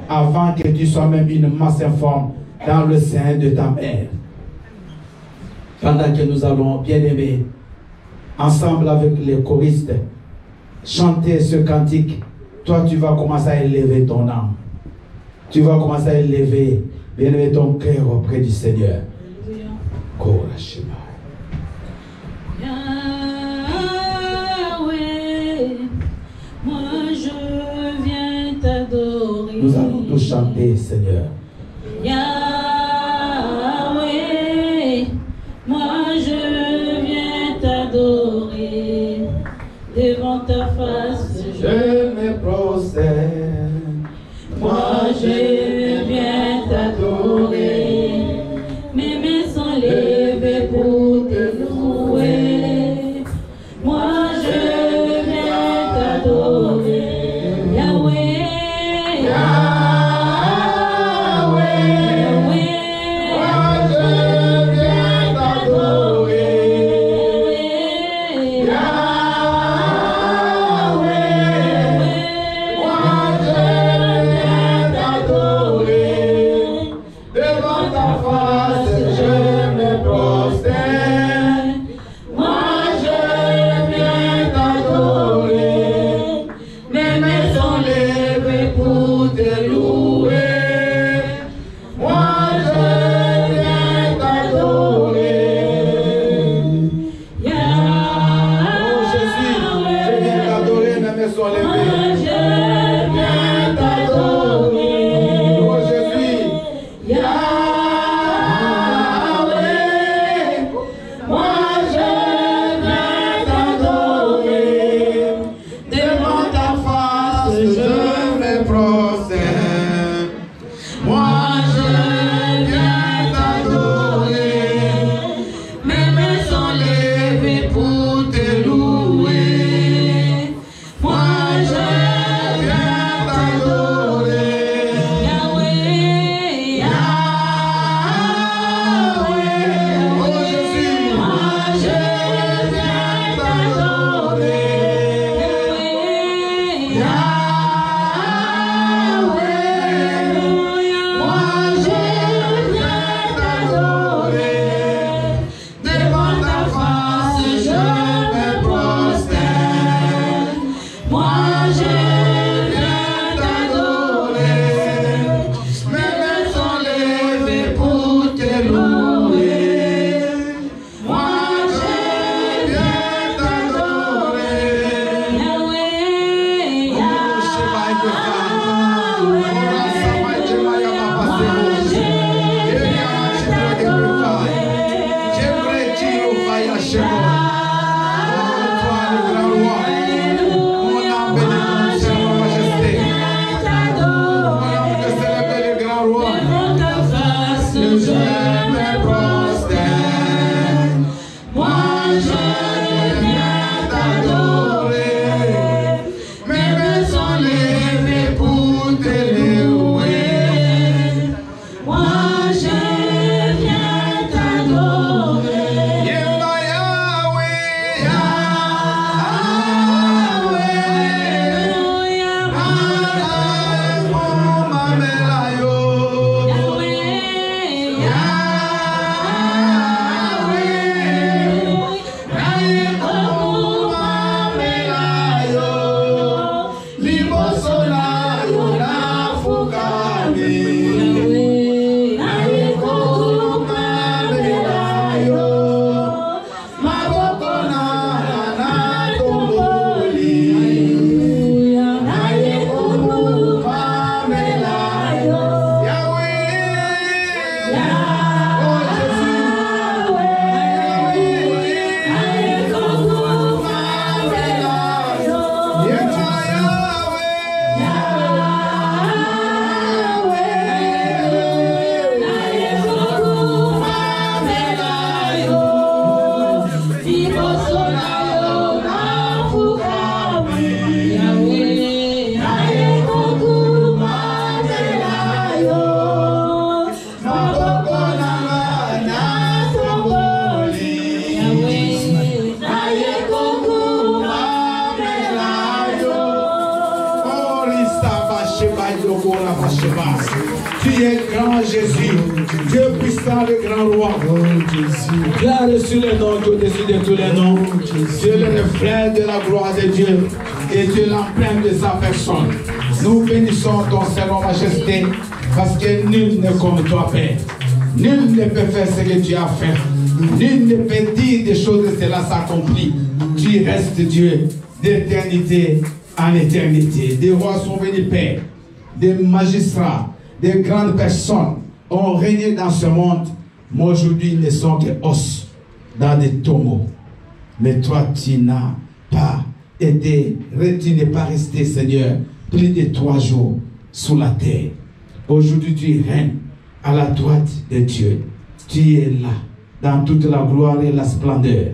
avant que tu sois même une masse informe dans le sein de ta mère. Pendant que nous allons, bien aimés, ensemble avec les choristes, chanter ce cantique, toi tu vas commencer à élever ton âme. Tu vas commencer à élever, bien aimé, ton cœur auprès du Seigneur. Nous allons tous chanter, Seigneur. Yahweh, moi je viens t'adorer. Devant ta face, je me prosterne. Moi je viens t'adorer. Mes mains sont levées pour te louer. Moi je viens t'adorer. Yahweh. passe. Tu es grand Jésus, Dieu puissant, le grand roi. Tu as reçu le nom qui est au-dessus de tous les noms. Tu es le reflet de la gloire de Dieu et tu es l'empreinte de sa personne. Nous bénissons ton Seigneur Majesté parce que nul n'est comme toi, Père. Nul ne peut faire ce que tu as fait. Nul ne peut dire des choses et cela s'accomplit. Tu restes Dieu d'éternité en éternité. Des rois sont venus, Père. Des magistrats, des grandes personnes ont régné dans ce monde. Mais aujourd'hui, ils ne sont que os dans des tombeaux. Mais toi, tu n'as pas été, tu n'es pas resté, Seigneur, plus de 3 jours sous la terre. Aujourd'hui, tu règnes à la droite de Dieu. Tu es là, dans toute la gloire et la splendeur,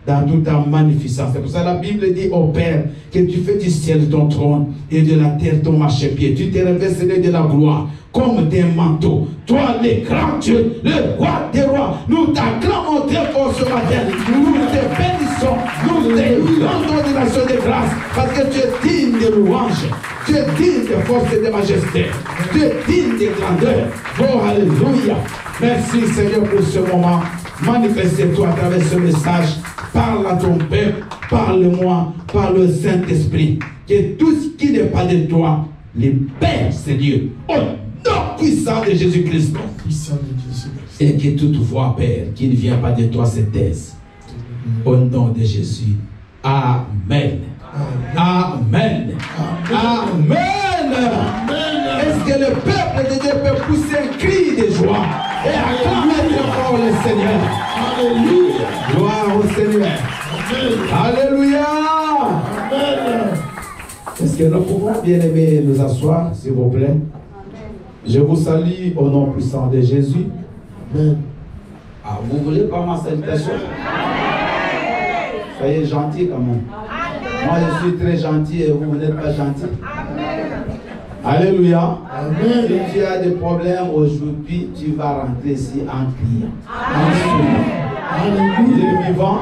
dans toute ta magnificence. C'est pour ça que la Bible dit au Père que tu fais du ciel ton trône et de la terre ton marchepied. Tu t'es revêtu de la gloire comme des manteaux. Toi, le grand Dieu, le roi des rois, nous t'acclamons très fort ce matin. Nous te bénissons, nous te rendons des actions de grâce parce que tu es digne de louange. Tu es digne de force et de majesté. Tu es digne de grandeur. Oh, alléluia. Merci Seigneur pour ce moment. Manifeste-toi à travers ce message. Parle à ton peuple. Parle-moi par le Saint-Esprit. Que tout ce qui n'est pas de toi, libère, Seigneur. Au nom puissant de Jésus-Christ. Et que toute voix, Père, qui ne vient pas de toi, se taise. Au nom de Jésus. Amen. Amen. Amen. Est-ce que le peuple de Dieu peut pousser un cri de joie et acclamer fort le Seigneur? Alléluia. Gloire au Seigneur. Alléluia. Est-ce que nous pouvons bien aimer nous asseoir, s'il vous plaît? Je vous salue au nom puissant de Jésus. Amen. Ah, vous voulez pas ma salutation? Soyez gentils quand même. Moi, je suis très gentil et vous n'êtes pas gentil. Alléluia. Amen. Si tu as des problèmes aujourd'hui, tu vas rentrer ici en criant. Alléluia. Il est vivant.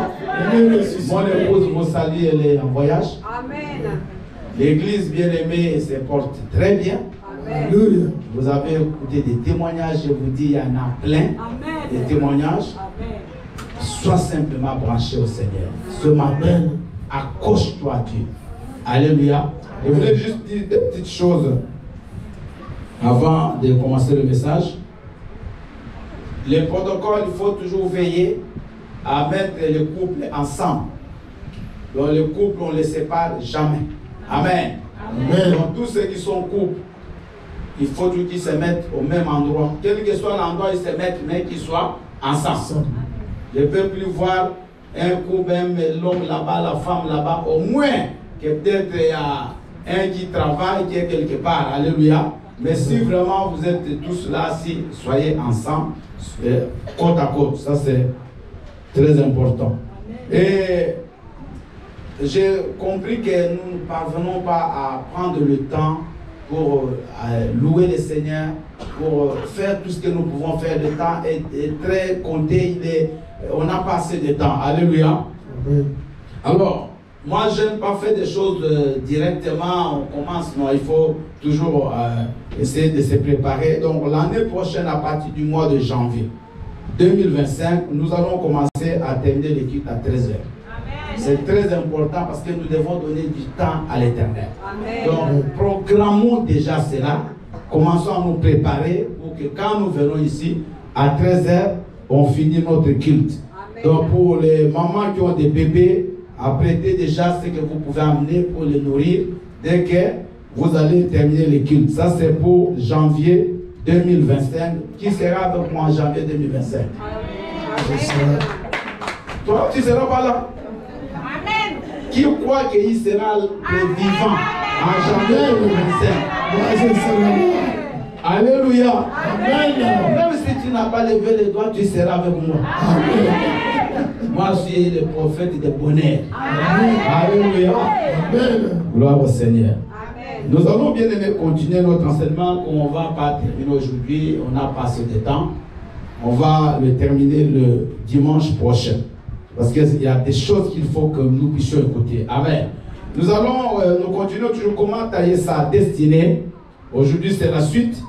Mon épouse vous salue, elle est en voyage. Amen. L'église bien-aimée se porte très bien. Amen. Vous avez écouté des témoignages, je vous dis, il y en a plein. Amen. Des témoignages. Amen. Sois simplement branché au Seigneur. Ce matin, accroche-toi à Dieu. Alléluia. Je voulais juste dire des petites choses avant de commencer le message. Les protocoles, il faut toujours veiller à mettre les couples ensemble. Donc les couples, on ne les sépare jamais. Amen. Amen. Donc tous ceux qui sont en couple, il faut qu'ils se mettent au même endroit. Quel que soit l'endroit, ils se mettent, mais qu'ils soient ensemble. Je ne peux plus voir un couple, même l'homme là-bas, la femme là-bas, au moins que peut-être il y a un qui travaille, qui est quelque part. Alléluia. Mais si vraiment vous êtes tous là, si soyez ensemble, côte à côte. Ça c'est très important. Et j'ai compris que nous ne parvenons pas à prendre le temps pour louer le Seigneur, pour faire tout ce que nous pouvons faire. Le temps est très compté, on n'a pas assez de temps. Alléluia. Alors, moi, je n'aime pas faire des choses directement, on commence. Non, il faut toujours essayer de se préparer. Donc, l'année prochaine, à partir du mois de janvier 2025, nous allons commencer à terminer l'équipe à 13h. C'est très important parce que nous devons donner du temps à l'Éternel. Donc, programmons déjà cela. Commençons à nous préparer pour que quand nous venons ici, à 13h, on finit notre culte. Amen. Donc, pour les mamans qui ont des bébés, apprêtez déjà ce que vous pouvez amener pour les nourrir dès que vous allez terminer le culte. Ça, c'est pour janvier 2025. Qui sera avec moi en janvier 2025? Amen. Toi, tu ne seras pas là. Amen. Qui croit qu'il sera le vivant en janvier 2025? Moi, je serai là. Alléluia. Amen. Même si tu n'as pas levé les doigts, tu seras avec moi. Amen. Moi, je suis le prophète de bonheur. Amen. Alléluia. Amen. Gloire au Seigneur. Amen. Nous allons bien aimer continuer notre enseignement qu'on ne va pas terminer aujourd'hui. On n'a pas assez de temps. On va le terminer le dimanche prochain. Parce qu'il y a des choses qu'il faut que nous puissions écouter. Amen. Nous allons nous continuer toujours comment tailler sa destinée. Aujourd'hui, c'est la suite.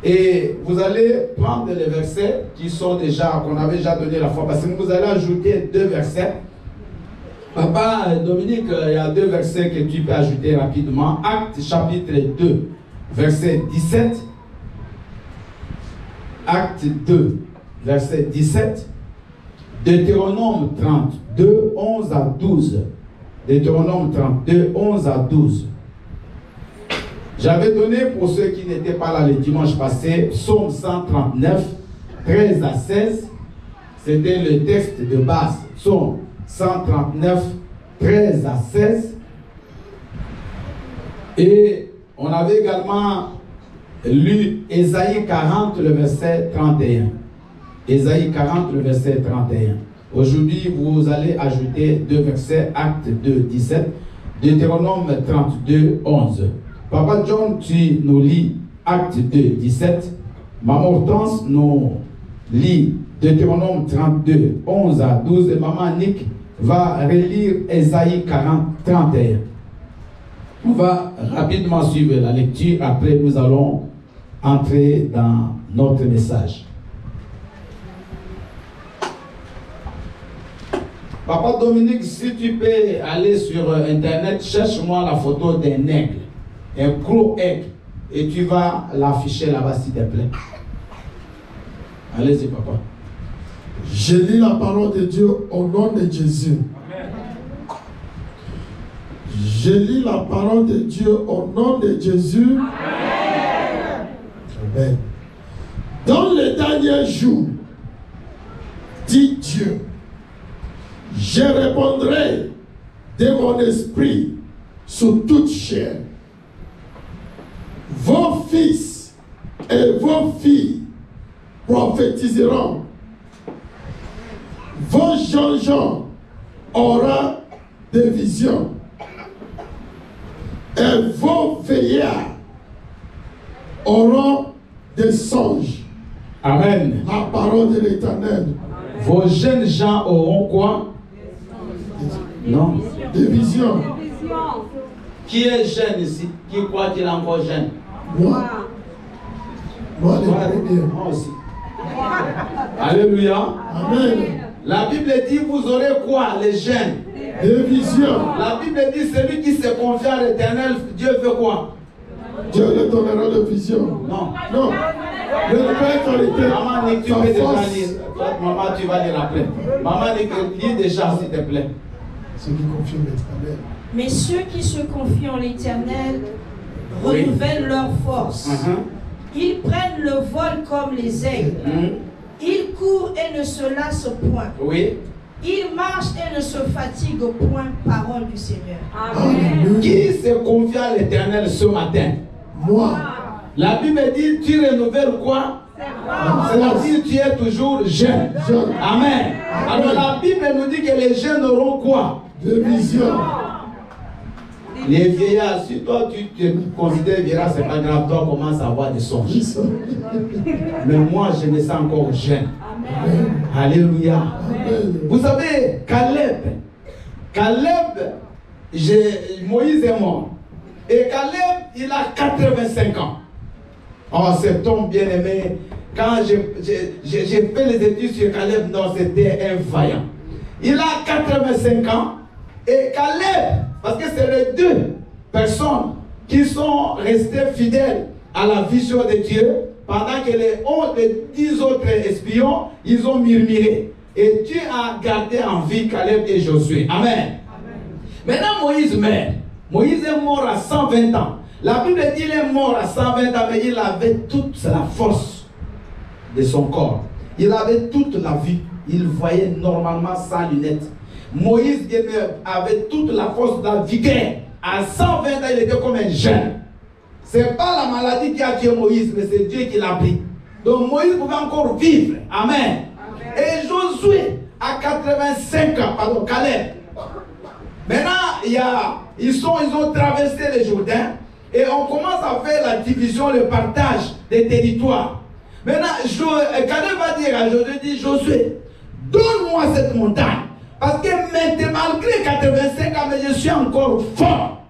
Et vous allez prendre les versets qui sont déjà, qu'on avait déjà donné la fois passée. Vous allez ajouter 2 versets. Papa Dominique, il y a 2 versets que tu peux ajouter rapidement. Actes chapitre 2, verset 17. Acte 2, verset 17. Deutéronome 32, 11 à 12. Deutéronome 32, 11 à 12. J'avais donné pour ceux qui n'étaient pas là le dimanche passé, Psaume 139, 13 à 16. C'était le texte de base. Psaume 139, 13 à 16. Et on avait également lu Ésaïe 40, le verset 31. Ésaïe 40, le verset 31. Aujourd'hui, vous allez ajouter 2 versets, Acte 2, 17, Deutéronome 32, 11. Papa John, tu nous lis Acte 2, 17. Maman Hortense nous lit Deutéronome 32, 11 à 12. Et Maman Annick va relire Ésaïe 40, 31. On va rapidement suivre la lecture. Après, nous allons entrer dans notre message. Papa Dominique, si tu peux aller sur Internet, cherche-moi la photo d'un aigle, un gros aigle, et tu vas l'afficher là-bas s'il te plaît. Allez-y, papa. Je lis la parole de Dieu au nom de Jésus. Amen. Je lis la parole de Dieu au nom de Jésus. Amen. Amen. Dans les derniers jours, dit Dieu, je répondrai de mon esprit sur toute chair. Vos fils et vos filles prophétiseront. Vos jeunes gens auront des visions. Et vos veillards auront des songes. Amen. La parole de l'Éternel. Vos jeunes gens auront quoi? Non. Des visions. Qui est jeune ici? Qui croit qu'il est encore jeune? Moi. Moi, le premier. Moi aussi. Alléluia. Amen. La Bible dit, vous aurez quoi, les jeunes? Des visions. La Bible dit, celui qui se confie à l'Éternel, Dieu fait quoi? Dieu le donnera de visions. Non. Non. Le Père qualité. Maman, tu peux déjà lire. Toi, maman, tu vas lire après. Maman, lis déjà, s'il te plaît. Ceux qui confient l'Éternel. Mais ceux qui se confient en l'Éternel renouvellent leur force. Ils prennent le vol comme les aigles. Ils courent et ne se lassent point. Oui. Ils marchent et ne se fatiguent point. Parole du Seigneur. Amen. Qui se confie à l'Éternel ce matin? Moi. La Bible dit, tu renouvelles quoi? C'est-à-dire tu es toujours jeune. Jeune. Amen. Alors la Bible nous dit que les jeunes auront quoi? Des visions. Les vieillards, si toi tu te considères vieillard, c'est pas grave, toi commence à avoir des songes. Mais moi je me sens encore jeune. Amen. Alléluia. Amen. Vous savez, Caleb, Moïse est mort. Et Caleb, il a 85 ans. Oh, cet homme bien-aimé, quand j'ai fait les études sur Caleb, non, c'était un vaillant. Il a 85 ans. Et Caleb, parce que c'est les 2 personnes qui sont restées fidèles à la vision de Dieu, pendant que les 10 autres espions, ils ont murmuré. Et Dieu a gardé en vie Caleb et Josué. Amen. Amen. Maintenant, Moïse meurt. Moïse est mort à 120 ans. La Bible dit qu'il est mort à 120 ans, mais il avait toute la force de son corps. Il avait toute la vie. Il voyait normalement sans lunettes. Moïse avait toute la force de la vigueur. À 120 ans, il était comme un jeune. Ce n'est pas la maladie qui a tué Moïse, mais c'est Dieu qui l'a pris. Donc Moïse pouvait encore vivre. Amen. Amen. Et Josué, à 85 ans, pardon, Caleb. Maintenant, ils ont traversé le Jourdain et on commence à faire la division, le partage des territoires. Maintenant, Caleb va dire à Josué, dit, Josué, donne-moi cette montagne. Parce que maintenant, malgré 85 ans, mais je suis encore fort.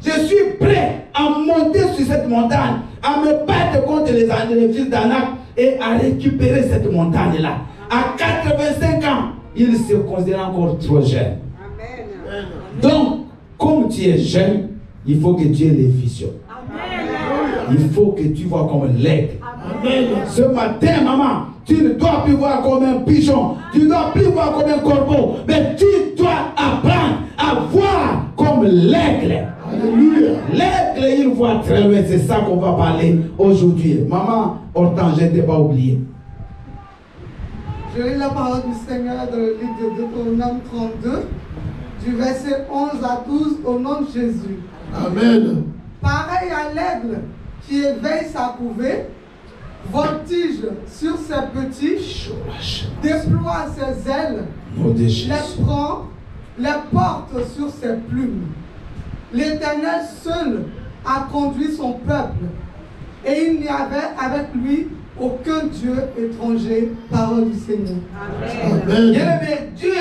Je suis prêt à monter sur cette montagne. à me battre contre les fils d'Anak et à récupérer cette montagne-là. À 85 ans, il se considère encore trop jeune. Amen. Donc, comme tu es jeune, il faut que tu aies les visions. Amen. Il faut que tu vois comme l'aigle. Ce matin, maman, tu ne dois plus voir comme un pigeon. Tu ne dois plus voir comme un corbeau. Mais tu dois apprendre à voir comme l'aigle. Alléluia. L'aigle, il voit très loin. C'est ça qu'on va parler aujourd'hui. Maman, Hortense, je ne t'ai pas oublié. Je lis la parole du Seigneur dans le livre de Deutéronome 32, du verset 11 à 12, au nom de Jésus. Amen. Pareil à l'aigle qui éveille sa couvée, voltige sur ses petits, déploie ses ailes, les prend, les porte sur ses plumes. L'Éternel seul a conduit son peuple, et il n'y avait avec lui aucun Dieu étranger, parole du Seigneur. Amen. Amen. Dieu,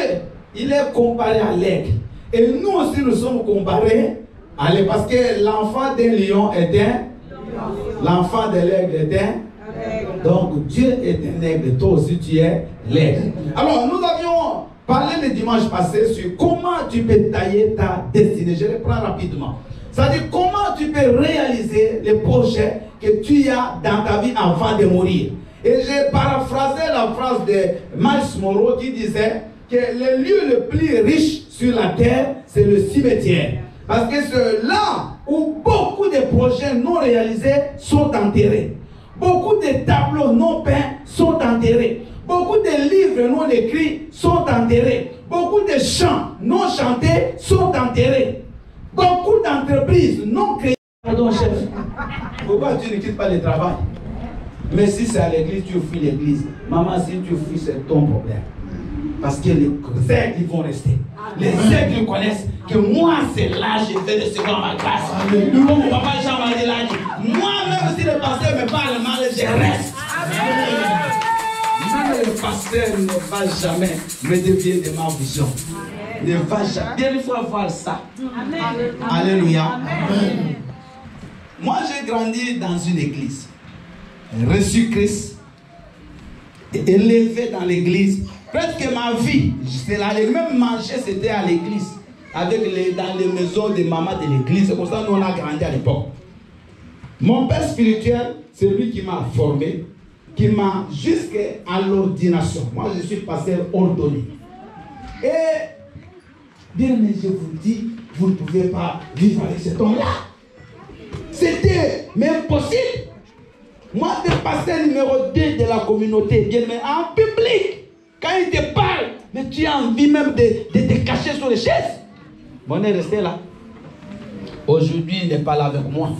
il est comparé à l'aigle. Et nous aussi, nous sommes comparés à l'aigle. Parce que l'enfant d'un lion est un, l'enfant de l'aigle est un. Donc, Dieu est un aigle. Toi aussi, tu es l'aigle. Alors, nous avions parlé le dimanche passé sur comment tu peux tailler ta destinée. Je reprends rapidement. C'est-à-dire comment tu peux réaliser les projets que tu as dans ta vie avant de mourir. Et j'ai paraphrasé la phrase de Miles Monroe qui disait que le lieu le plus riche sur la terre, c'est le cimetière. Parce que c'est là où beaucoup de projets non réalisés sont enterrés. Beaucoup de tableaux non peints sont enterrés. Beaucoup de livres non écrits sont enterrés. Beaucoup de chants non chantés sont enterrés. Beaucoup d'entreprises non créées. Pardon, chef. Pourquoi tu ne quittes pas le travail? Mais si c'est à l'église, tu fuis l'église. Maman, si tu fuis, c'est ton problème. Parce que les aigles, ils vont rester. Les aigles, ils connaissent que moi, c'est là que je vais recevoir ma grâce. Comme mon papa Jean m'a dit là, moi, même si le pasteur me parle mal, je reste. Même le pasteur ne va jamais me dévier de ma vision. Ne va jamais. Bien, il faut avoir ça. Amen. Alléluia. Amen. Moi, j'ai grandi dans une église. Reçu Christ. Élevé dans l'église. Presque ma vie, j'étais là, même manger, c'était à l'église. Dans les maisons des mamans de l'église. C'est comme ça que nous, on a grandi à l'époque. Mon père spirituel, c'est lui qui m'a formé, qui m'a jusqu'à l'ordination. Moi, je suis pasteur ordonné. Et bien, mais je vous dis, vous ne pouvez pas vivre avec cet homme-là. C'était même possible. Moi, je suis pasteur numéro 2 de la communauté, bien, mais en public. Quand il te parle, mais tu as envie même de te cacher sur les chaises. Bon, on est resté là. Aujourd'hui, il n'est pas là avec moi.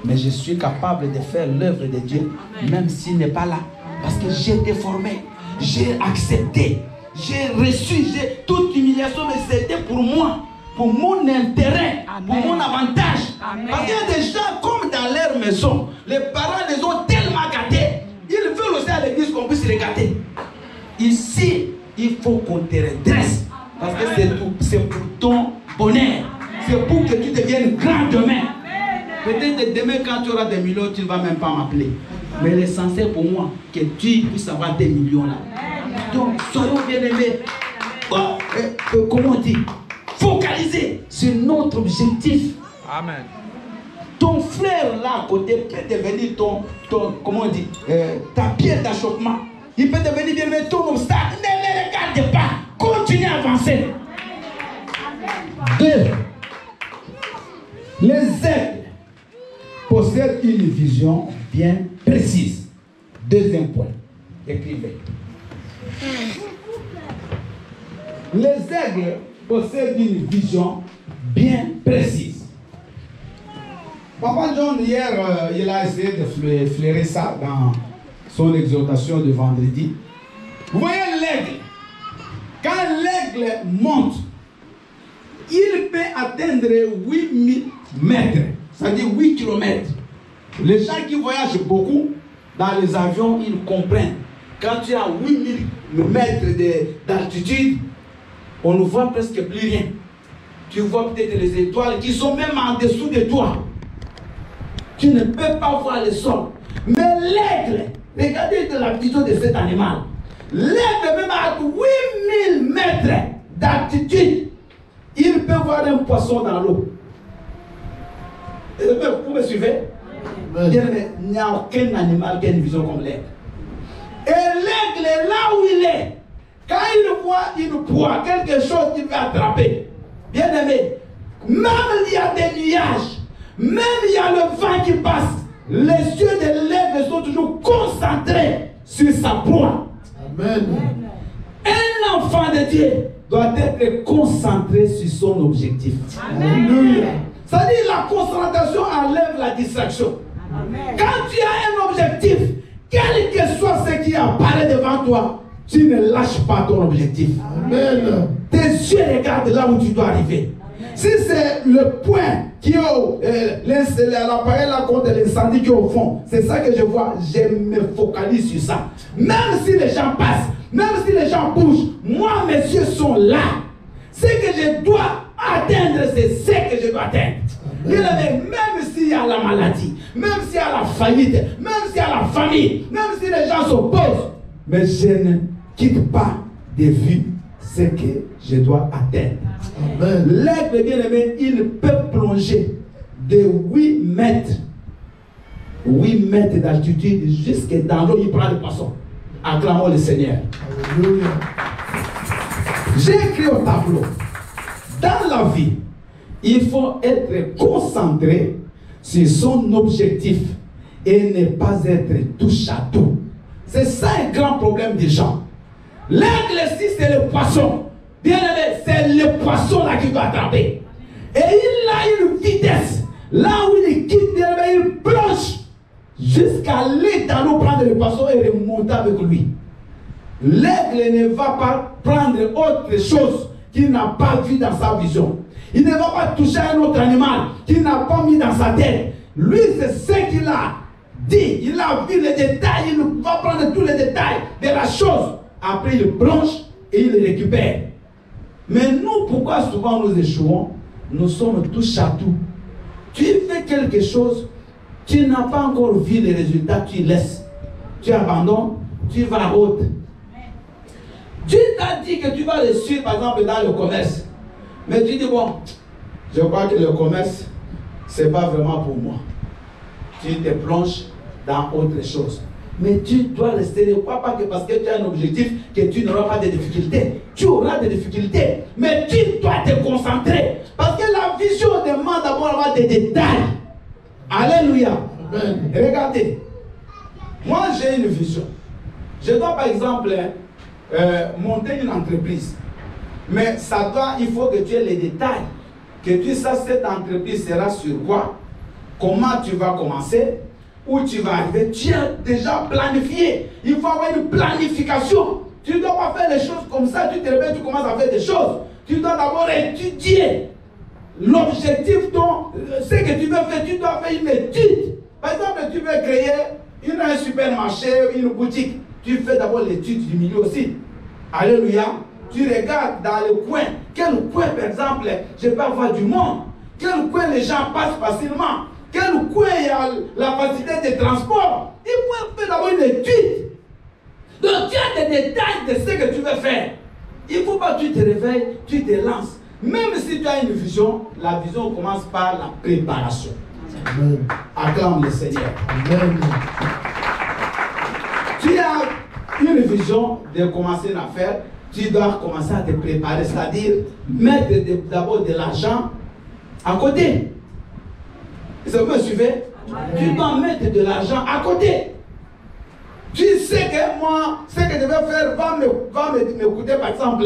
Mais je suis capable de faire l'œuvre de Dieu, même s'il n'est pas là. Parce que j'ai été formé, j'ai accepté, j'ai reçu, toute humiliation, mais c'était pour moi, pour mon intérêt, Amen. Pour mon avantage. Amen. Parce qu'il y a des gens comme dans leur maison, les parents les ont tellement gâtés, ils veulent aussi à l'église qu'on puisse les gâter. Ici, il faut qu'on te redresse. Parce que c'est pour ton bonheur. C'est pour que tu deviennes grand demain. Peut-être demain, quand tu auras des millions, tu ne vas même pas m'appeler. Mais l'essentiel pour moi, que tu puisses avoir des millions là. Donc, soyons bien-aimés. Comment on dit? Focaliser sur notre objectif. Amen. Ton frère là à côté peut devenir ton comment on dit, ta pierre d'achoppement. Il peut devenir bien, mais ton obstacle. Ne le regarde pas. Continue à avancer. 2. Les aigles possèdent une vision bien précise. Deuxième point. Écrivez. Les aigles possèdent une vision bien précise. Papa John, hier, il a essayé de flairer ça dans son exhortation de vendredi. Vous voyez l'aigle. Quand l'aigle monte, il peut atteindre 8000 mètres, c'est-à-dire 8 km. Les gens qui voyagent beaucoup dans les avions, ils comprennent. Quand tu as 8000 mètres d'altitude, on ne voit presque plus rien. Tu vois peut-être les étoiles qui sont même en dessous de toi. Tu ne peux pas voir le sol. Mais l'aigle, regardez de la vision de cet animal. L'aigle, même à 8000 mètres d'altitude, il peut voir un poisson dans l'eau. Vous me suivez? Il n'y a aucun animal qui a une vision comme l'aigle. Et l'aigle est là où il est. Quand il voit une proie, quelque chose qu'il va attraper, bien aimé, même il y a des nuages, même il y a le vent qui passe, les yeux de l'aigle sont toujours concentrés sur sa proie. Amen. Un enfant de Dieu doit être concentré sur son objectif. Amen. C'est-à-dire la concentration enlève la distraction. Amen. Quand tu as un objectif, quel que soit ce qui apparaît devant toi, tu ne lâches pas ton objectif. Amen. Tes yeux regardent là où tu dois arriver. Amen. Si c'est le point qui est l'appareil là contre l'incendie qui est au fond, c'est ça que je vois, je me focalise sur ça. Même si les gens passent, même si les gens bougent, moi mes yeux sont là. Ce que je dois atteindre, c'est ce que je dois atteindre. Même s'il y a la maladie, même s'il y a la faillite, même s'il y a la famille, même si les gens s'opposent, mais je ne quitte pas de vue ce que je dois atteindre. L'aigle bien-aimé, il peut plonger de 8 mètres d'altitude jusque dans l'eau, il prend le poisson. Acclamons le Seigneur. Alléluia. J'ai écrit au tableau, dans la vie, il faut être concentré sur son objectif et ne pas être touche à tout. C'est ça un grand problème des gens. L'aigle, si c'est le poisson, bien aimé, c'est le poisson là qui doit attraper. Et il a une vitesse. Là où il quitte, bien aimé, il plonge jusqu'à aller dans l'eau prendre le poisson et remonter avec lui. L'aigle ne va pas prendre autre chose qu'il n'a pas vu dans sa vision. Il ne va pas toucher un autre animal qu'il n'a pas mis dans sa tête. Lui, c'est ce qu'il a dit. Il a vu les détails. Il va prendre tous les détails de la chose. Après, il plonge et il récupère. Mais nous, pourquoi souvent nous échouons? Nous sommes touche à tout. Tu fais quelque chose, tu n'as pas encore vu les résultats, tu laisses. Tu abandonnes, tu vas à autre. Dieu t'a dit que tu vas le suivre, par exemple, dans le commerce. Mais tu dis, bon, je crois que le commerce, ce n'est pas vraiment pour moi. Tu te plonges dans autre chose. Mais tu dois rester, ne crois pas que parce que tu as un objectif, que tu n'auras pas de difficultés. Tu auras des difficultés. Mais tu dois te concentrer. Parce que la vision demande d'abord avoir des détails. Alléluia. Amen. Regardez. Moi, j'ai une vision. Je dois, par exemple, monter une entreprise. Mais ça doit, il faut que tu aies les détails. Que tu saches cette entreprise sera sur quoi, comment tu vas commencer, où tu vas arriver. Tu as déjà planifié. Il faut avoir une planification. Tu ne dois pas faire les choses comme ça. Tu te réveilles, tu commences à faire des choses. Tu dois d'abord étudier l'objectif, ce que tu veux faire. Tu dois faire une étude. Par exemple, tu veux créer un supermarché, une boutique. Tu fais d'abord l'étude du milieu aussi. Alléluia. Tu regardes dans le coin. Quel coin, par exemple, je peux avoir du monde. Quel coin les gens passent facilement. Quel coin il y a la facilité de transport. Il faut faire d'abord une étude. Donc tu as des détails de ce que tu veux faire. Il ne faut pas que tu te réveilles, tu te lances. Même si tu as une vision, la vision commence par la préparation. Amen. Acclame le Seigneur. Amen. Tu as une vision de commencer une affaire, tu dois commencer à te préparer, c'est-à-dire mettre d'abord de l'argent à côté. Vous me suivez? Amen. Tu dois mettre de l'argent à côté. Tu sais que moi, ce que je vais faire va me coûter par exemple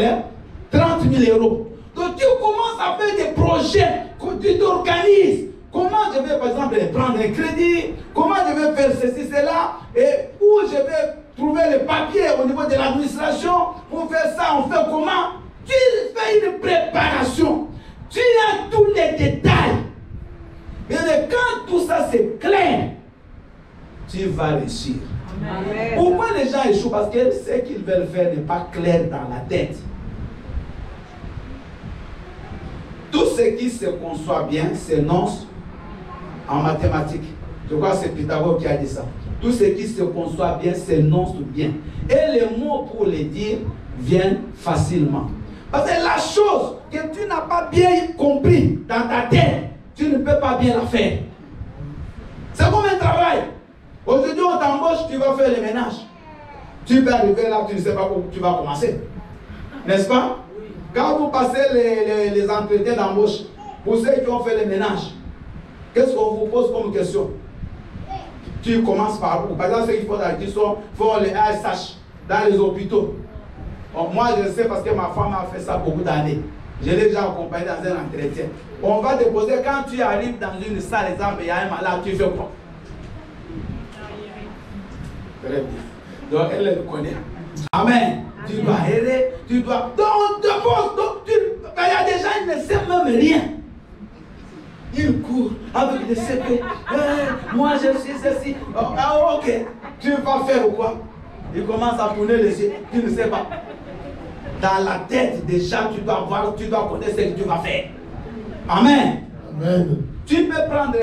30 000 euros. Donc tu commences à faire des projets que tu t'organises. Comment je vais par exemple prendre un crédit? Comment je vais faire ceci, cela? Et où je vais trouver les papiers au niveau de l'administration pour faire ça? On fait comment? Tu fais une préparation. Tu as tous les détails. Mais quand tout ça c'est clair, tu vas réussir. Amen. Pourquoi les gens échouent? Parce que ce qu'ils veulent faire n'est pas clair dans la tête. Tout ce qui se conçoit bien s'énonce en mathématiques. Je crois que c'est Pythagore qui a dit ça. Tout ce qui se conçoit bien s'énonce bien. Et les mots pour les dire viennent facilement. Parce que la chose que tu n'as pas bien compris dans ta tête, tu ne peux pas bien la faire. C'est comme un travail. Aujourd'hui, on t'embauche, tu vas faire le ménage. Tu peux arriver là, tu ne sais pas où tu vas commencer. N'est-ce pas? Quand vous passez les entretiens d'embauche, pour ceux qui ont fait le ménage, qu'est-ce qu'on vous pose comme question? Tu commences par où? Par exemple, ceux qui font les ASH dans les hôpitaux. Bon, moi, je sais parce que ma femme a fait ça beaucoup d'années. Je l'ai déjà accompagné dans un entretien. On va te poser, quand tu arrives dans une salle, exemple, il y a un malade, tu fais quoi? Très bien. Donc, elle le connaît. Amen. Tu dois errer, tu dois. Donc, il y a des gens, ils ne savent même rien. Ils courent avec des CP. Moi, je suis ceci. Ah, ok. Tu vas faire quoi? Il commence à tourner les yeux. Tu ne sais pas. Dans la tête, déjà, tu dois voir, tu dois connaître ce que tu vas faire. Amen. Amen. Tu peux prendre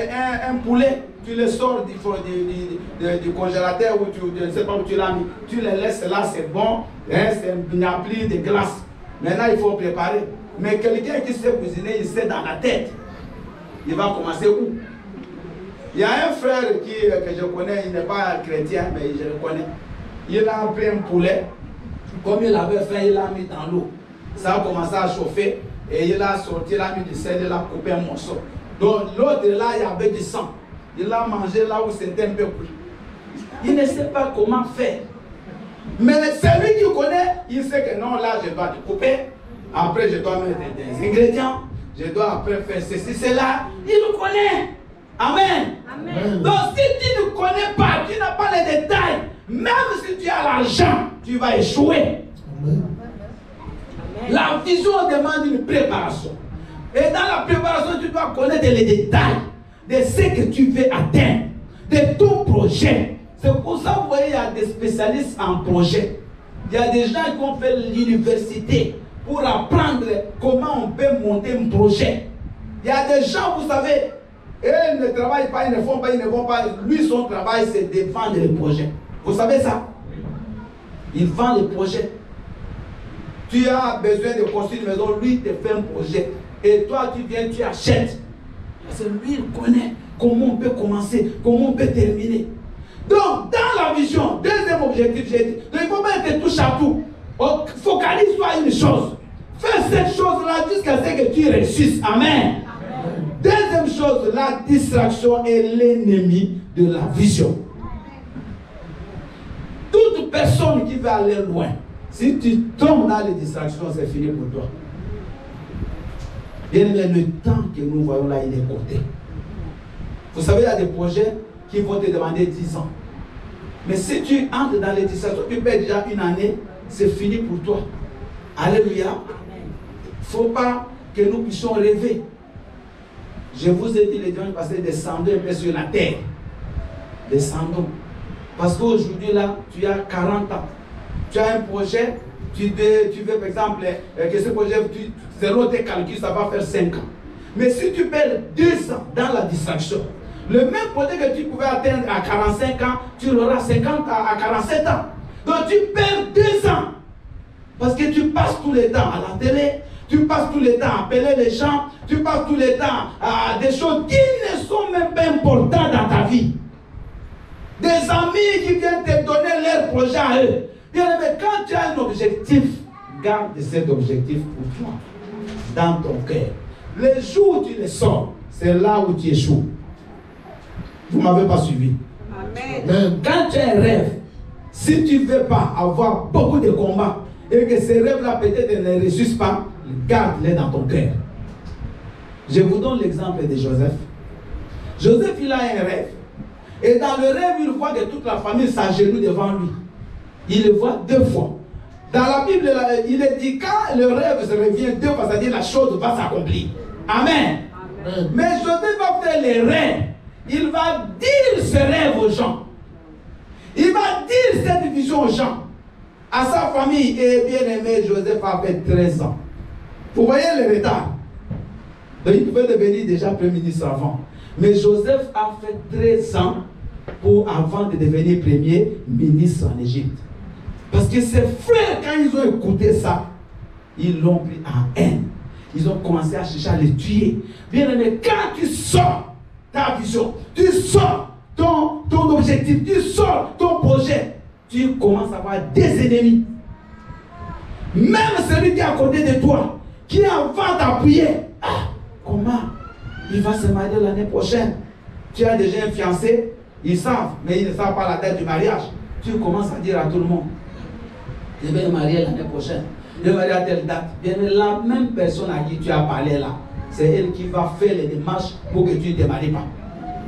un poulet, tu le sors du congélateur ou je ne sais pas où tu l'as mis. Tu le laisses là, c'est bon. Hein, il n'y a plus de glace. Maintenant, il faut préparer. Mais quelqu'un qui sait cuisiner, il sait dans la tête. Il va commencer où? Il y a un frère que je connais, il n'est pas chrétien, mais je le connais. Il a pris un poulet. Comme il avait fait, il l'a mis dans l'eau. Ça a commencé à chauffer. Et il a sorti, il a mis du sel, il a coupé un morceau. Donc l'autre là, il y avait du sang. Il a mangé là où c'était un peu cuit. Il ne sait pas comment faire. Mais celui qui connaît, il sait que non, là, je dois couper. Après, je dois mettre des ingrédients. Je dois après faire ceci, cela. Il le connaît. Amen. Amen. Donc si tu ne connais pas, tu n'as pas les détails, même si tu as l'argent, tu vas échouer. Amen. La vision demande une préparation. Et dans la préparation, tu dois connaître les détails de ce que tu veux atteindre, de ton projet. C'est pour ça que vous voyez, il y a des spécialistes en projet. Il y a des gens qui ont fait l'université pour apprendre comment on peut monter un projet. Il y a des gens, vous savez, ils ne travaillent pas, ils ne font pas, ils ne vont pas. Lui, son travail, c'est de vendre les projets. Vous savez ça? Il vend les projets. Tu as besoin de construire une maison, lui te fait un projet. Et toi, tu viens, tu achètes. Parce que lui, il connaît comment on peut commencer, comment on peut terminer. Donc, dans la vision, deuxième objectif, j'ai dit, il ne faut pas être touche à tout. Focalise-toi sur une chose. Fais cette chose-là jusqu'à ce que tu réussisses. Amen. Deuxième chose, la distraction est l'ennemi de la vision. Toute personne qui veut aller loin, si tu tombes dans les distractions, c'est fini pour toi. Bien aimé, le temps que nous voyons là, il est compté. Vous savez, il y a des projets qui vont te demander 10 ans. Mais si tu entres dans les distractions, tu perds déjà une année, c'est fini pour toi. Alléluia. Il ne faut pas que nous puissions rêver. Je vous ai dit les dimanches passés, descendons un peu sur la terre. Descendons. Parce qu'aujourd'hui, là, tu as 40 ans. Tu as un projet, tu veux par exemple, que ce projet, zéro tes calculs, ça va faire 5 ans. Mais si tu perds 2 ans dans la distraction, le même projet que tu pouvais atteindre à 45 ans, tu l'auras à 47 ans. Donc tu perds 2 ans. Parce que tu passes tout le temps à la télé, tu passes tout le temps à appeler les gens, tu passes tout le temps à des choses qui ne sont même pas importantes dans ta vie. Des amis qui viennent te donner leur projet à eux. Bien aimé, quand tu as un objectif, garde cet objectif pour toi, dans ton cœur. Les jours où tu les sors, c'est là où tu échoues. Vous ne m'avez pas suivi. Amen. Quand tu as un rêve, si tu ne veux pas avoir beaucoup de combats et que ces rêves-là peut-être ne réussissent pas, garde-les dans ton cœur. Je vous donne l'exemple de Joseph. Joseph, il a un rêve. Et dans le rêve, il voit que toute la famille s'agenouille devant lui. Il le voit 2 fois. Dans la Bible, il est dit quand le rêve se revient 2 fois, c'est-à-dire la chose va s'accomplir. Amen. Amen. Mais Joseph va faire les rêves. Il va dire ce rêve aux gens. Il va dire cette vision aux gens. À sa famille. Et bien aimé, Joseph a fait 13 ans. Vous voyez le retard. Donc il pouvait devenir déjà premier ministre avant. Mais Joseph a fait 13 ans avant de devenir premier ministre en Égypte. Parce que ses frères, quand ils ont écouté ça, ils l'ont pris en haine. Ils ont commencé à chercher à le tuer. Bien aimé, quand tu sors ta vision, tu sors ton objectif, tu sors ton projet, tu commences à avoir des ennemis. Même celui qui est à côté de toi, qui avant d'appuyer, comment il va se marier l'année prochaine? Tu as déjà un fiancé, ils savent, mais ils ne savent pas la date du mariage. Tu commences à dire à tout le monde, je vais me marier l'année prochaine, je vais me marier à telle date. Bien, la même personne à qui tu as parlé là, c'est elle qui va faire les démarches pour que tu ne te maries pas,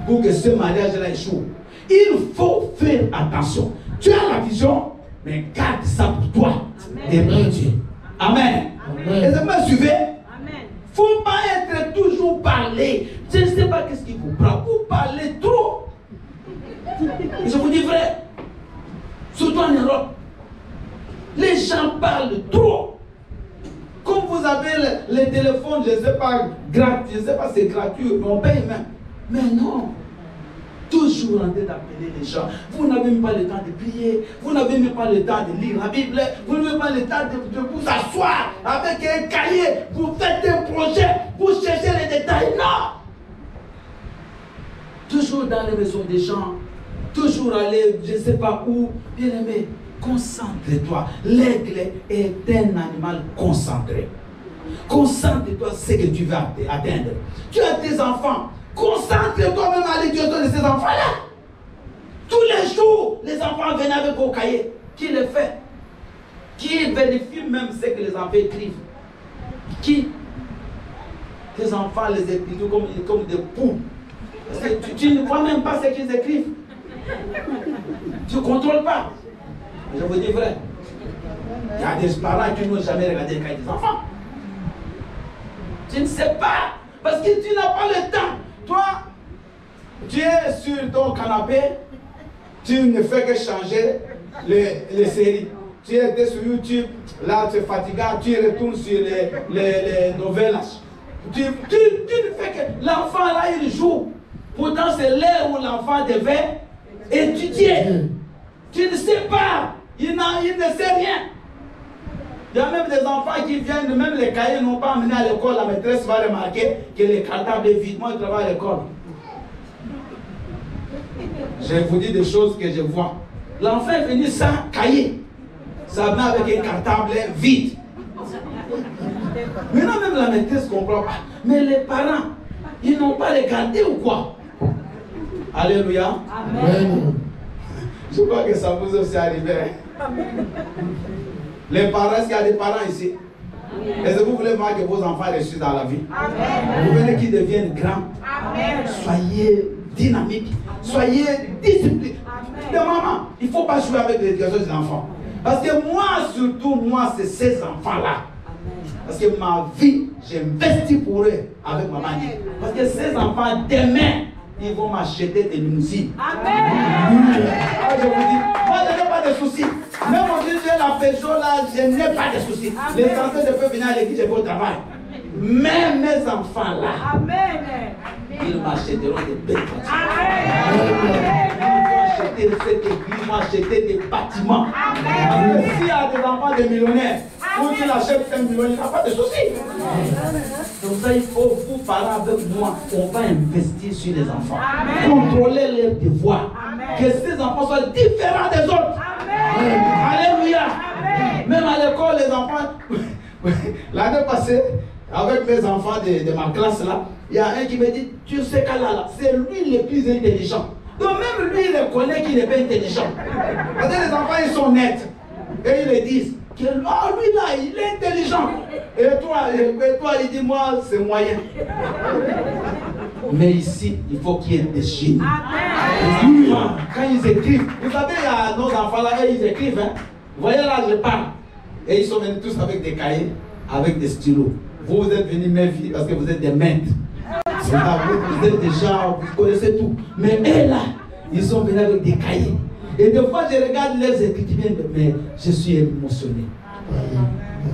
pour que ce mariage-là échoue. Il faut faire attention. Tu as la vision, mais garde ça pour toi. Et pour Dieu. Amen. Et vous me suivez? Il ne faut pas être toujours parler. Je ne sais pas qu'est-ce qui vous prend. Vous parlez trop. Je vous dis vrai. Surtout en Europe. Les gens parlent trop. Comme vous avez les téléphones, je ne sais pas, gratuit, je ne sais pas si c'est gratuit, mais on paye même. Mais non. Toujours en train d'appeler les gens. Vous n'avez même pas le temps de prier. Vous n'avez même pas le temps de lire la Bible. Vous n'avez pas le temps de vous asseoir avec un cahier. Vous faites un projet. Vous cherchez les détails. Non. Toujours dans les maisons des gens. Toujours aller, je ne sais pas où. Bien aimé, concentre-toi. L'aigle est un animal concentré. Concentre-toi sur ce que tu veux atteindre. Tu as tes enfants. Concentre-toi même à l'éducation de ces enfants-là. Tous les jours, les enfants viennent avec vos cahiers. Qui les fait? Qui vérifie même ce que les enfants écrivent? Qui? Tes enfants les écrivent comme des poules. Parce que tu ne vois même pas ce qu'ils écrivent. Tu ne contrôles pas. Je vous dis vrai. Il y a des parents qui n'ont jamais regardé les cahiers des enfants. Tu ne sais pas. Parce que tu n'as pas le temps. Toi, tu es sur ton canapé, tu ne fais que changer les séries. Tu étais sur YouTube, là tu es fatigué, tu retournes sur les nouvelles. Tu ne fais que... L'enfant là, il joue. Pourtant, c'est l'heure où l'enfant devait étudier. Tu ne sais pas. Il ne sait rien. Il y a même des enfants qui viennent, même les cahiers n'ont pas amené à l'école. La maîtresse va remarquer que le cartable est vide. Moi, je travaille à l'école. Je vous dis des choses que je vois. L'enfant est venu sans cahier. Ça vient avec un cartable vide. Maintenant, même la maîtresse ne comprend pas. Mais les parents, ils n'ont pas regardé ou quoi? Alléluia. Amen. Je crois que ça vous est aussi arrivé. Les parents, est-ce qu'il y a des parents ici? Est-ce que vous voulez voir que vos enfants réussissent dans la vie? Amen. Vous voulez qu'ils deviennent grands? Amen. Soyez dynamiques, soyez disciplinés. De maman, il ne faut pas jouer avec l'éducation des enfants. Parce que moi, surtout, moi, c'est ces enfants-là. Parce que ma vie, j'ai investi pour eux avec ma maman. Parce que ces enfants, demain, ils vont m'acheter des limousines. Amen. Alors, je vous dis, moi, je n'ai pas de soucis. Même aujourd'hui, j'ai la Peugeot là, je n'ai pas de soucis. Les enfants, je peux venir à l'église, je vais au travail. Mais mes enfants là, ils m'achèteront des belles voitures. Ils vont acheter cette église, ils vont acheter des bâtiments. Parce que s'il y a des enfants de millionnaires, ou qu'ils achètent 5 millions, il n'y a pas de soucis. Donc ça, il faut vous parler avec moi. On va investir sur les enfants. Contrôler leurs devoirs. Que ces enfants soient différents des autres. Alléluia. Même à l'école, les enfants, l'année passée, avec mes enfants de ma classe là, il y a un qui me dit, tu sais qu'Allah, c'est lui le plus intelligent. Donc même lui, il reconnaît qu'il n'est pas intelligent. Parce que les enfants, ils sont nets. Et ils le disent. Que, oh, lui là, il est intelligent. Et toi, il dit, moi, c'est moyen. Mais ici, il faut qu'il y ait des génies. Quand ils écrivent, vous savez, il y a nos enfants là, ils écrivent. Hein. Vous voyez là, je parle. Et ils sont venus tous avec des cahiers, avec des stylos. Vous êtes venus mes filles parce que vous êtes des maîtres. Vous êtes des gens, vous connaissez tout. Mais eux là, ils sont venus avec des cahiers. Et des fois, je regarde les écritures, mais je suis émotionné.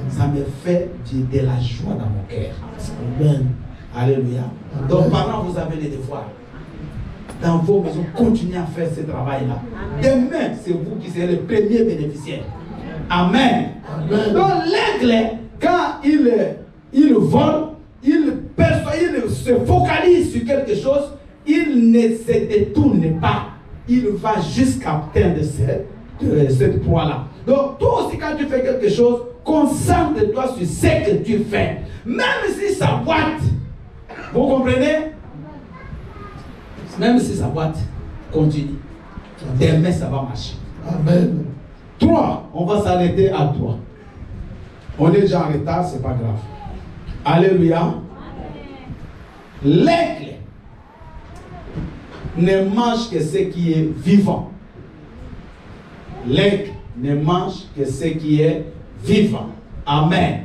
Ça me fait de la joie dans mon cœur. Amen. Alléluia. Donc, parents, vous avez les devoirs. Dans vos maisons, continuez à faire ce travail-là. Demain, c'est vous qui serez les premiers bénéficiaires. Amen. Amen. Donc, l'aigle, quand il vole, il se focalise sur quelque chose, il ne se détourne pas. Il va jusqu'à atteindre cette proie-là. Donc, toi aussi, quand tu fais quelque chose, concentre-toi sur ce que tu fais. Même si ça boite, vous comprenez? Même si ça boite, continue. Demain, ça va marcher. Amen. 3, on va s'arrêter à 3. On est déjà en retard, c'est pas grave. Alléluia. L'aigle ne mange que ce qui est vivant. L'aigle ne mange que ce qui est vivant. Amen.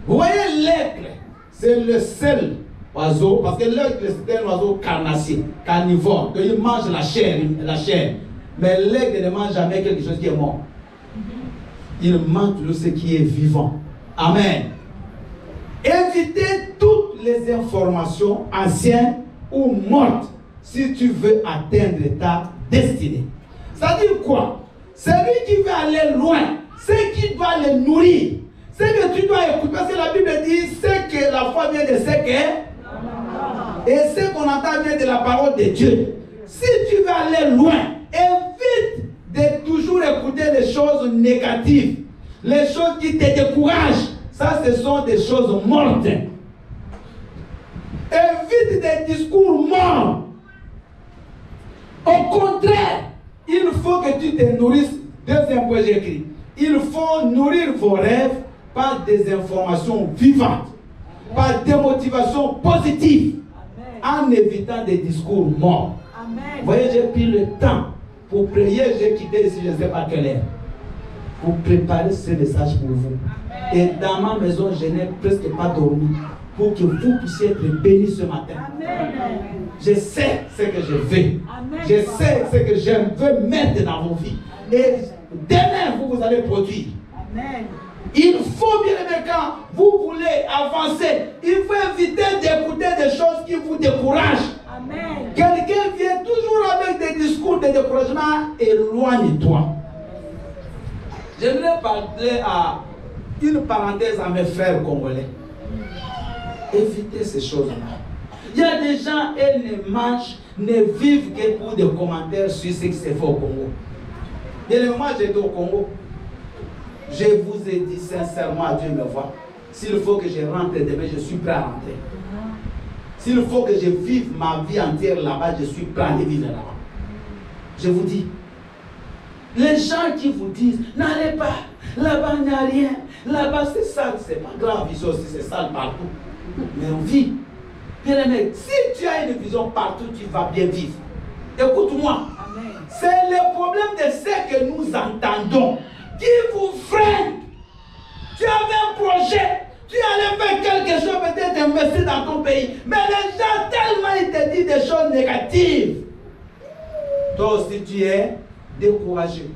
Vous voyez, l'aigle, c'est le seul oiseau, parce que l'aigle c'est un oiseau carnassier, carnivore, donc il mange la chair. Mais l'aigle ne mange jamais quelque chose qui est mort. Il mange tout ce qui est vivant. Amen. Évitez toutes les informations anciennes ou mortes si tu veux atteindre ta destinée. Ça dit quoi? Celui qui veut aller loin, c'est qui doit le nourrir. C'est que tu dois écouter, parce que la Bible dit, c'est que la foi vient de ce que, et ce qu'on entend vient de la parole de Dieu. Si tu veux aller loin, évite de toujours écouter les choses négatives, les choses qui te découragent. Ça, ce sont des choses mortes. Évite des discours morts. Au contraire, il faut que tu te nourrisses. Deuxième point, j'ai écrit. Il faut nourrir vos rêves par des informations vivantes, par des motivations positives, en évitant des discours morts. Vous voyez, j'ai pris le temps pour prier. J'ai quitté ici, je ne sais pas quelle heure, pour préparer ce message pour vous. Et dans ma maison, je n'ai presque pas dormi pour que vous puissiez être bénis ce matin. Amen. Je sais ce que je veux. Amen. Je sais ce que je veux mettre dans vos vies. Et demain, vous allez produire. Amen. Il faut, bien aimé, quand vous voulez avancer, il faut éviter d'écouter des choses qui vous découragent. Amen. Quelqu'un vient toujours avec des discours de découragement, éloigne-toi. J'aimerais parler à une parenthèse à mes frères congolais. Évitez ces choses-là. Il y a des gens, ils ne mangent, ne vivent que pour des commentaires sur ce qui s'est fait au Congo. Et moi, j'étais au Congo. Je vous ai dit sincèrement, à Dieu me voit. S'il faut que je rentre demain, je suis prêt à rentrer. S'il faut que je vive ma vie entière là-bas, je suis prêt à vivre là-bas. Je vous dis, les gens qui vous disent, n'allez pas, là-bas il n'y a rien, là-bas c'est sale, c'est pas grave, ici aussi c'est sale partout. Mais on vit. Bien aimé, si tu as une vision partout, tu vas bien vivre. Écoute-moi, c'est le problème de ce que nous entendons qui vous freine. Tu avais un projet, tu allais faire quelque chose, peut-être investir dans ton pays, mais les gens tellement ils te disent des choses négatives. Toi aussi tu es découragé,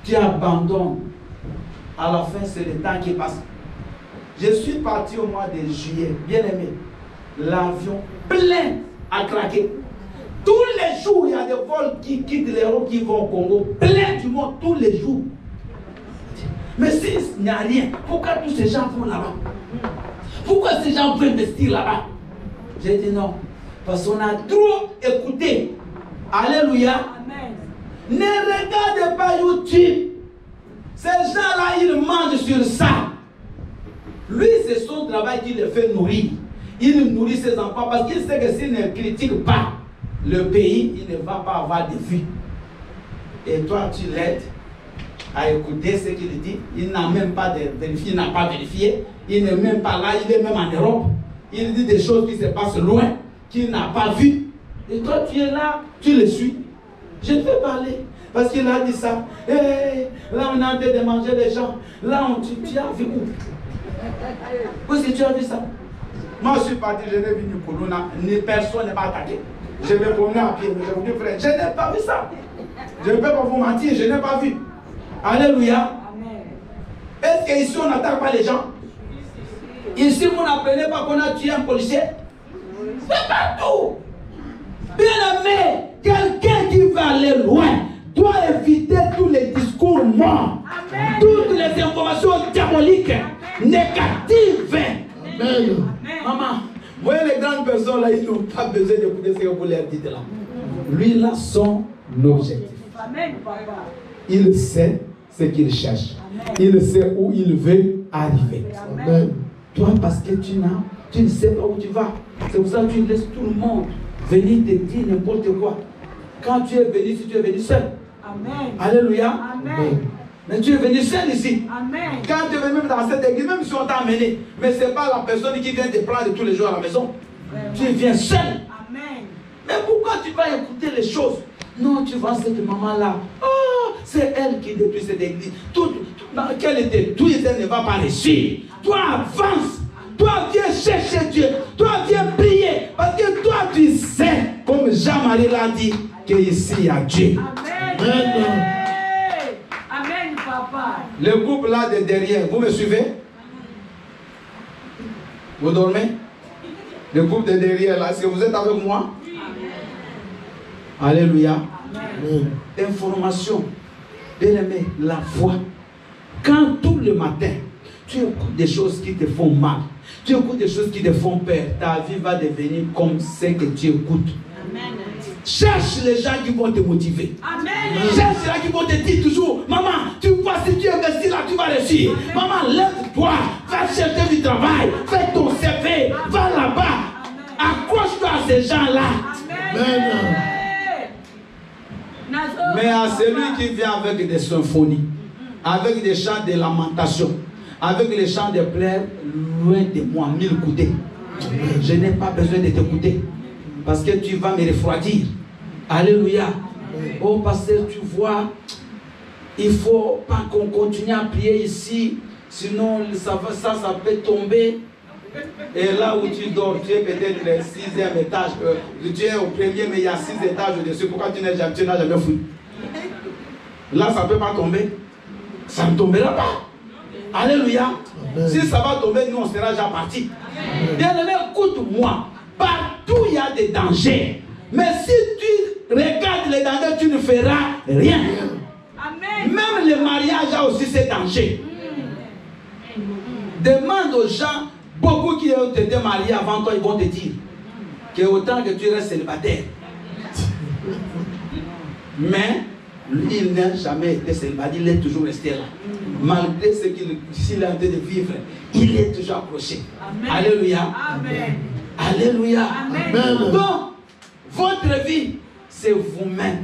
tu abandonnes. À la fin, c'est le temps qui passe. Je suis parti au mois de juillet, bien aimé. L'avion plein à craquer. Tous les jours, il y a des vols qui quittent l'Europe, qui vont au Congo. Plein du monde, tous les jours. Mais s'il n'y a rien, pourquoi tous ces gens vont là-bas? Pourquoi ces gens veulent investir là-bas? J'ai dit non. Parce qu'on a trop écouté. Alléluia. Amen. Ne regardez pas YouTube. Ces gens-là, ils mangent sur ça. Lui, c'est son travail qui le fait nourrir. Il nourrit ses enfants parce qu'il sait que s'il ne critique pas le pays, il ne va pas avoir de vie. Et toi, tu l'aides à écouter ce qu'il dit. Il n'a même pas vérifié, il n'a pas vérifié. Il n'est même pas là, il est même en Europe. Il dit des choses qui se passent loin, qu'il n'a pas vues. Et toi, tu es là, tu le suis. Je te vais parler. Parce qu'il a dit ça. Hey, là, on est en train de manger les gens. Là, tu as vu où? Où est-ce que tu as vu ça? Moi, je suis parti, je n'ai vu ni Koulouna, ni personne ne m'a attaqué. Je me promenais à pied, mais je vous dis, frère, je n'ai pas vu ça. Je ne peux pas vous mentir, je n'ai pas vu. Alléluia. Est-ce qu'ici, on n'attaque pas les gens? Ici, vous n'apprenez pas qu'on a tué un policier? C'est partout. Bien aimé, quelqu'un qui va aller loin doit éviter tous les discours morts, toutes les informations diaboliques, négatives. Amen. Maman, vous voyez les grandes personnes là, ils n'ont pas besoin d'écouter ce que vous leur dites là. Lui là, son objectif. Amen, papa. Il sait ce qu'il cherche. Il sait où il veut arriver. Amen. Toi, parce que tu ne sais pas où tu vas. C'est pour ça que tu laisses tout le monde venir te dire n'importe quoi. Quand tu es venu, si tu es venu seul. Amen. Alléluia. Amen. Mais tu es venu seul ici. Amen. Quand tu es venu même dans cette église, même si on t'a amené, mais ce n'est pas la personne qui vient te prendre tous les jours à la maison. Tu viens seul. Amen. Mais pourquoi tu vas écouter les choses? Non, tu vois cette maman-là. Oh, c'est elle qui détruit cette église. Quelle était tout, elle ne va pas réussir. Toi, avance. Toi, viens chercher Dieu. Toi, viens prier. Parce que toi, tu sais, comme Jean-Marie l'a dit, qu'ici, il y a Dieu. Amen. Amen. Amen, papa. Le groupe là de derrière, vous me suivez? Vous dormez? Le groupe de derrière là, est-ce que vous êtes avec moi? Alléluia. Amen. Information. Bien-aimé, la foi. Quand tout le matin, tu écoutes des choses qui te font mal, tu écoutes des choses qui te font peur, ta vie va devenir comme ce que tu écoutes. Amen. Cherche les gens qui vont te motiver. Amen. Cherche les gens qui vont te dire toujours, maman, tu vois, si tu investis là, tu vas réussir. Maman, lève-toi, va chercher du travail, fais ton CV, va là-bas. Accroche-toi à ces gens-là. Amen. Mais à celui qui vient avec des symphonies, avec des chants de lamentation, avec les chants de pleurs, loin de moi, 1000 coudées. Je n'ai pas besoin de t'écouter. Parce que tu vas me refroidir. Alléluia. Oh pasteur, tu vois, il ne faut pas qu'on continue à prier ici. Sinon, ça peut tomber. Et là où tu dors, tu es peut-être le 6e étage. Tu es au premier, mais il y a 6 étages au-dessus. Pourquoi tu n'as jamais fouillé? Là, ça ne peut pas tomber. Ça ne tombera pas. Alléluia. Amen. Si ça va tomber, nous, on sera déjà partis. Bien-aimé, écoute-moi. Partout, il y a des dangers. Mais si tu regardes les dangers, tu ne feras rien. Amen. Même le mariage a aussi ses dangers. Demande aux gens, beaucoup qui ont été mariés avant toi, ils vont te dire que autant que tu restes célibataire. Mais il n'a jamais été célibataire, il est toujours resté là. Malgré ce qu'il a en train de vivre, il est toujours accroché. Amen. Alléluia. Amen. Alléluia. Amen. Donc, votre vie, c'est vous-même.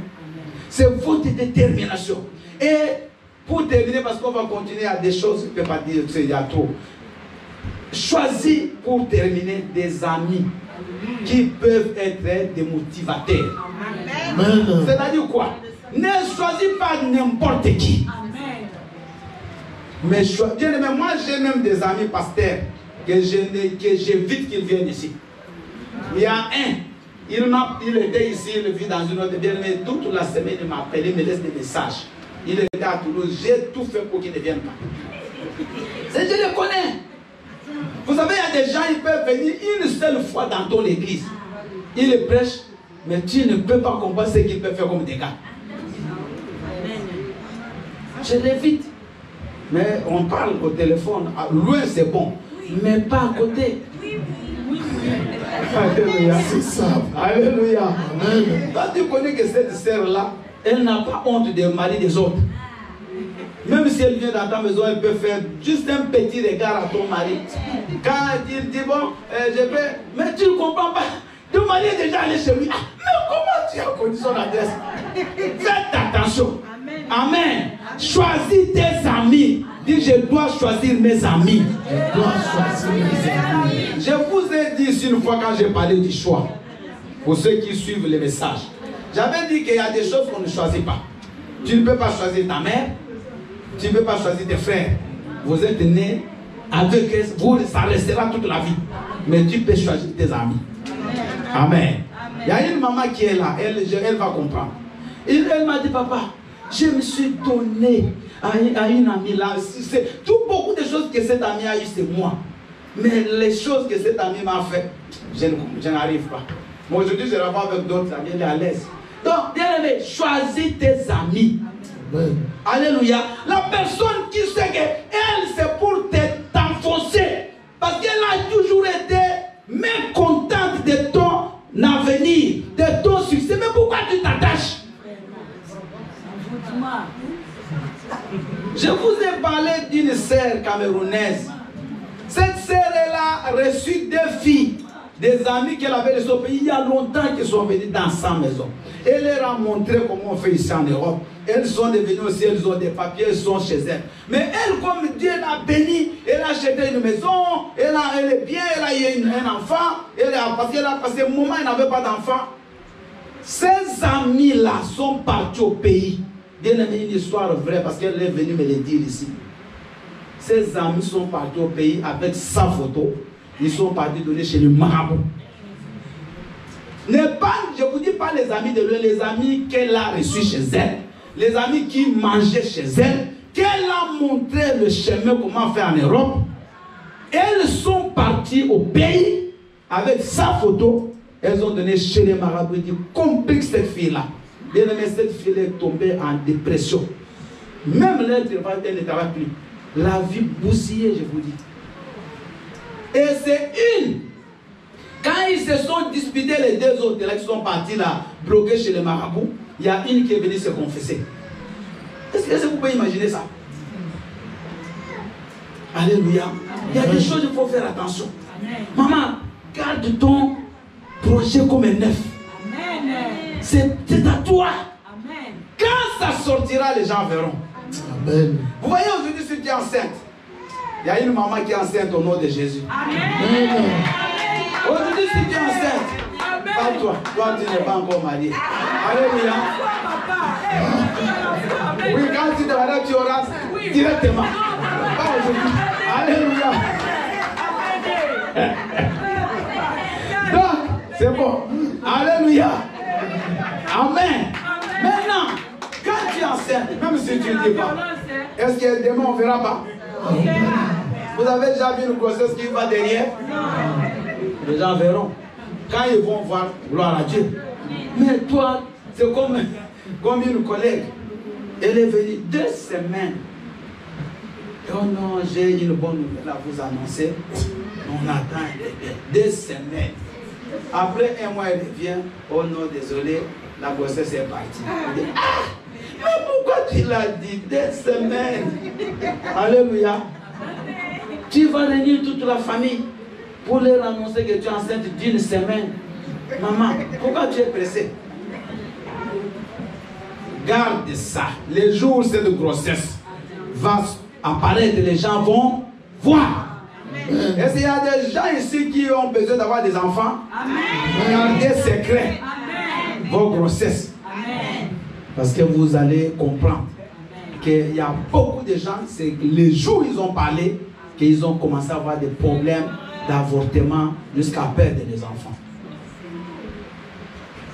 C'est votre détermination. Et pour terminer, parce qu'on va continuer à des choses, je ne peux pas dire qu'il y a trop. Choisis pour terminer des amis qui peuvent être des motivateurs. Amen. C'est-à-dire quoi? Ne choisis pas n'importe qui. Amen. Mais moi j'ai même des amis pasteurs que j'évite qu'ils viennent ici. Il y a un, il était ici, il vit dans une autre ville, mais toute la semaine il m'appelle, il me laisse des messages. Il était à Toulouse, j'ai tout fait pour qu'il ne vienne pas. Je le connais. Vous savez, il y a des gens, ils peuvent venir une seule fois dans ton église. Ils prêchent, mais tu ne peux pas comprendre ce qu'ils peuvent faire comme dégâts. Je l'évite. Mais on parle au téléphone. Loin c'est bon. Mais pas à côté. Alléluia. C'est ça. Alléluia. Amen. Toi, tu connais que cette sœur-là, elle n'a pas honte des maris des autres. Même si elle vient dans ta maison, elle peut faire juste un petit regard à ton mari. Quand il dit, bon, je vais... Mais tu ne comprends pas. Ton mari est déjà allé chez lui. Ah, mais comment tu as connu son adresse? Faites attention. Amen. Amen. Choisis tes amis. Dis, je dois choisir mes amis. Je dois choisir mes amis. Je vous ai dit ici une fois quand j'ai parlé du choix. Pour ceux qui suivent les messages. J'avais dit qu'il y a des choses qu'on ne choisit pas. Tu ne peux pas choisir ta mère. Tu ne peux pas choisir tes frères. Vous êtes nés avec vous, ça restera toute la vie. Mais tu peux choisir tes amis. Amen. Il y a une maman qui est là, elle va comprendre. Elle m'a dit, papa, je me suis donné à une amie là. Beaucoup de choses que cette amie a eu, c'est moi. Mais les choses que cet ami m'a fait, je n'arrive pas. Moi aujourd'hui, je rappelle avec d'autres amis, il est à l'aise. Donc, bien aimé, choisis tes amis. Amen. Alléluia. La personne qui sait qu'elle, c'est pour t'enfoncer. Parce qu'elle a toujours été mécontente de ton avenir, de ton succès. Mais pourquoi tu t'attaches? Je vous ai parlé d'une sœur camerounaise. Cette sœur, elle a reçu 2 filles, des amis qu'elle avait de son pays il y a longtemps qui sont venus dans sa maison. Elle leur a montré comment on fait ici en Europe. Elles sont devenues aussi, elles ont des papiers, elles sont chez elles. Mais elle, comme Dieu l'a bénie, elle a acheté une maison, elle est bien, elle a eu un enfant, parce qu'elle a passé un moment, elle n'avait pas d'enfant. Ces amis-là sont partis au pays. Bien aimé, une histoire vraie, parce qu'elle est venue me le dire ici. Ses amis sont partis au pays avec sa photo. Ils sont partis donner chez le marabout. Je ne vous dis pas les amis de lui, les amis qu'elle a reçus chez elle. Les amis qui mangeaient chez elle. Qu'elle a montré le chemin comment faire en Europe. Elles sont parties au pays avec sa photo. Elles ont donné chez les marabouts. Ils disent, complique cette fille-là. Bien aimé, cette fille est tombée en dépression. Même l'être, elle ne travaille plus. La vie bousillée, je vous dis. Et c'est une. Quand ils se sont disputés, les 2 autres là, qui sont partis là, bloqués chez les marabouts, il y a une qui est venue se confesser. Est-ce que vous pouvez imaginer ça? Alléluia. Il y a des choses, il faut faire attention. Amen. Maman, garde ton projet comme un neuf. C'est à toi. Amen. Quand ça sortira, les gens verront. Amen. Vous voyez aujourd'hui, si tu es enceinte, il y a une maman qui est enceinte au nom de Jésus. Amen. Aujourd'hui, si tu es enceinte, pas toi, tu n'es pas encore marié. Alléluia. Oui, quand tu te maries, tu auras directement. Pas aujourd'hui. Alléluia. Donc, c'est bon. Alléluia. Amen. Maintenant, quand tu es enceinte, même si tu ne dis pas, est-ce que demain on ne verra pas? Vous avez déjà vu une grossesse qui va derrière? Les gens verront. Quand ils vont voir, gloire à Dieu. Mais toi, c'est comme une collègue. Elle est venue 2 semaines. Oh non, j'ai une bonne nouvelle à vous annoncer. On attend 2 semaines. Après 1 mois, elle revient. Oh non, désolé, la grossesse est partie. Elle dit, ah, mais pourquoi tu l'as dit 2 semaines? Alléluia. Tu vas réunir toute la famille pour leur annoncer que tu es enceinte d'1 semaine. Maman, pourquoi tu es pressée? Garde ça. Les jours où cette grossesse va apparaître, les gens vont voir. Est-ce qu'il y a des gens ici qui ont besoin d'avoir des enfants? Gardez secret vos grossesses. Amen. Parce que vous allez comprendre qu'il y a beaucoup de gens, c'est les jours où ils ont parlé, qu'ils ont commencé à avoir des problèmes d'avortement jusqu'à perdre les enfants.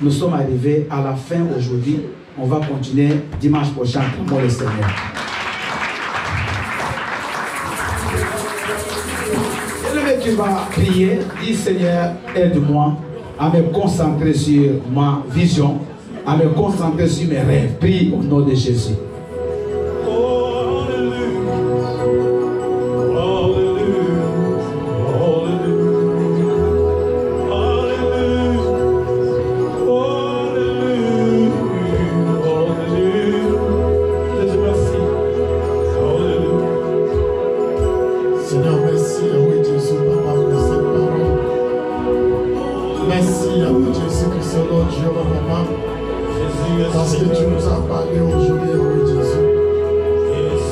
Nous sommes arrivés à la fin aujourd'hui. On va continuer dimanche prochain pour le Seigneur. Et tu vas prier, dis Seigneur, aide-moi à me concentrer sur ma vision, à me concentrer sur mes rêves. Prie au nom de Jésus. Parce que tu nous as parlé aujourd'hui, oui Jésus.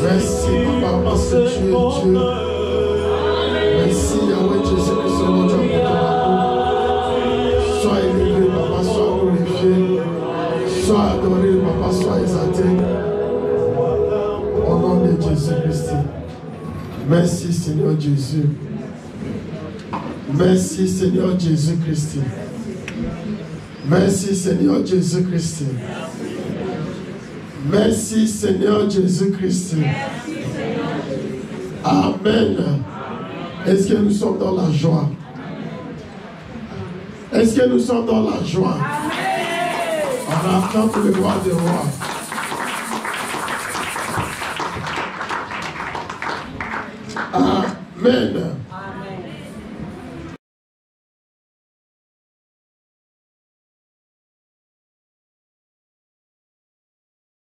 Merci Papa parce que tu es Dieu. Merci Yahweh Jésus que ce nom Dieu pour ton amour. Sois élevé Papa, sois glorifié. Sois adoré Papa, sois exalté. Au nom de Jésus-Christ. Merci Seigneur Jésus. Merci Seigneur Jésus-Christ. Merci Seigneur Jésus-Christ. Merci Seigneur Jésus-Christ. Amen. Est-ce que nous sommes dans la joie? Est-ce que nous sommes dans la joie? On attend pour le roi des rois. Amen.